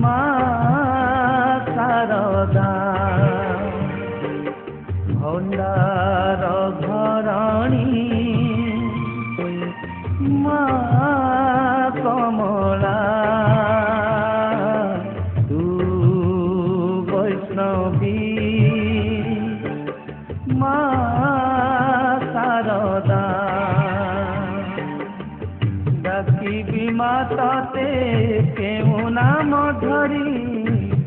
মা শারদা ভণ্ডার ঘরণী মা কমলা তু বৈষ্ণবী মা শারদা ডাকিবি মা ততে কেউ নাম ধরি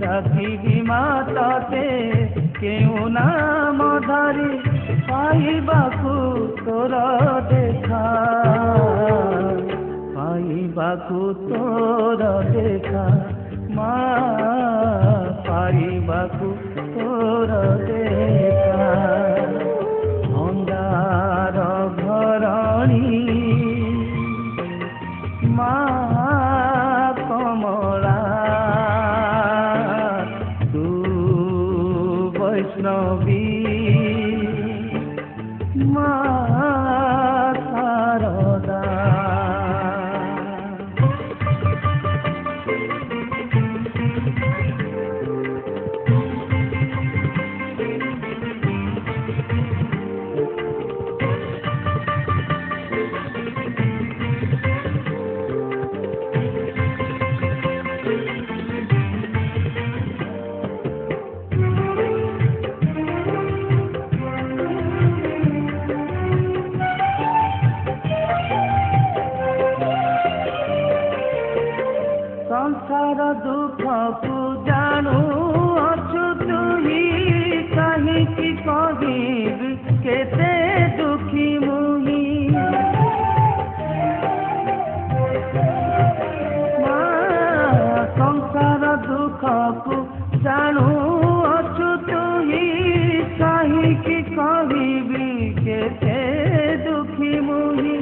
ডাকিবি মা ততে কেউ নাম ধরি পাইবাকু তোর দেখা পাইবাকু তোর দেখা মা পাইবাকু তোর দেখা ভণ্ডার ঘরণী মা কমলা তু বৈষ্ণবী মা শারদা संसार दुख को जानू अच्छु तुही कहीं की कहिबी केते दुखी मुही संसार दुख को जानू अच्छु तुही कहीं की कहिबी केते दुखी मुही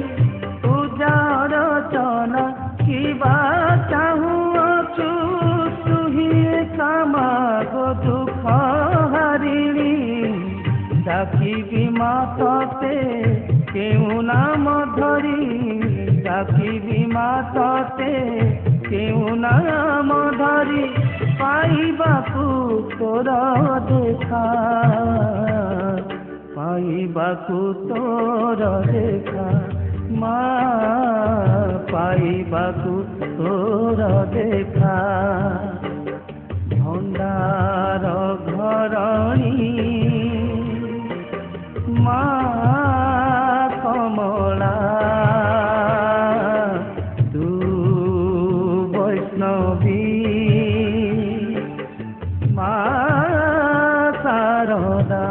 पूजा रचना की बात चाहूँ दुख हारिणी डाकिबी मा तते केउ नाम धरी डाकिबी मा तते केउ नाम धरी पाइबाकु तोर देखा पाइबाकु तोर देखा मा पाइबाकु तोर देखा भण्डार घरणी मा कमला तू वैष्णवी मा शारदा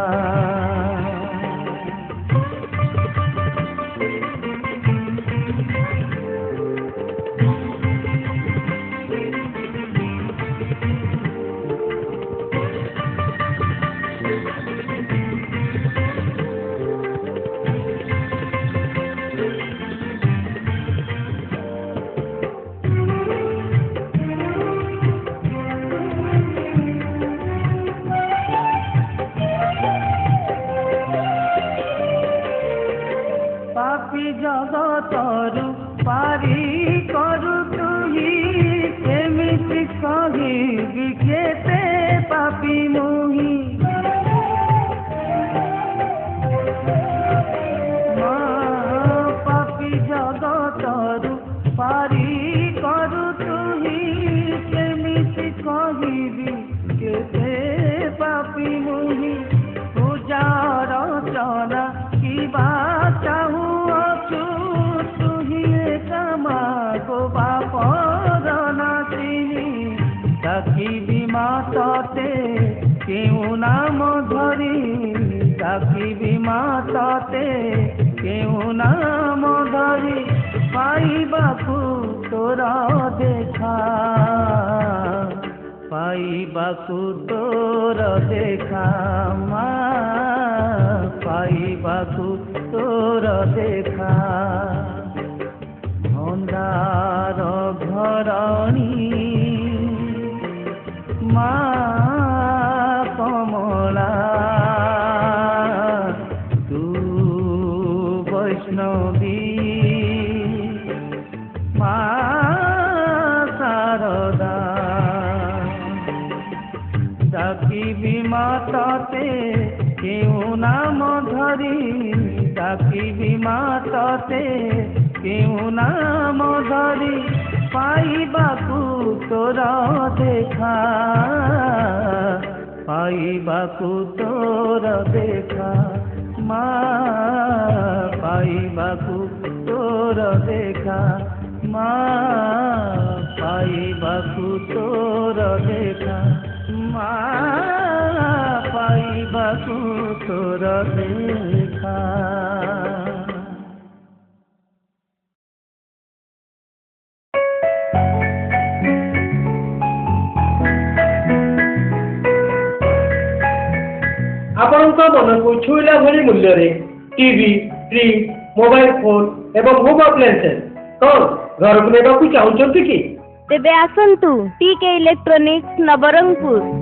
पापी जगतरु पारी करु तुही एमिति कहिबी केते पापी मुही पापी जगतरु पारी करु तुही एमिति कहिबी केते पापी मुही पूजा रचना की बात चाहूँ डाकिबी मा तते केउ नाम धरी डाकिबी मा तते केउ नाम धरी पाइबाकु तोर देखा पाइबाकु तोर देखा मा पाइबाकु तोर देखा भण्डार घरणी मा कमला तू वैष्णवी मा शारदा ডাকিবি মা ততে কেউ নাম ধরি ডাকিবি মা ততে কেউ নাম ধরি পাইবাকু তোর দেখা পাইবাকু তোর দেখা মা পাইবাকু তোর দেখা মা পাইবাকু তোর দেখা মা পাইবাকু তোর দেখা। ଆପଣଙ୍କ ମନକୁ ଛୁଇଁଲା ଭଳି ମୂଲ୍ୟରେ ଟିଭି, ଫ୍ରିଜ୍, ମୋବାଇଲ ଫୋନ୍ ଏବଂ ହୋମ୍ ଆପ୍ଲାଏନ୍ସେସ୍ କ'ଣ ଘରକୁ ନେବାକୁ ଚାହୁଁଛନ୍ତି କି? ତେବେ ଆସନ୍ତୁ TK ଇଲେକ୍ଟ୍ରୋନିକ୍ସ ନବରଙ୍ଗପୁର।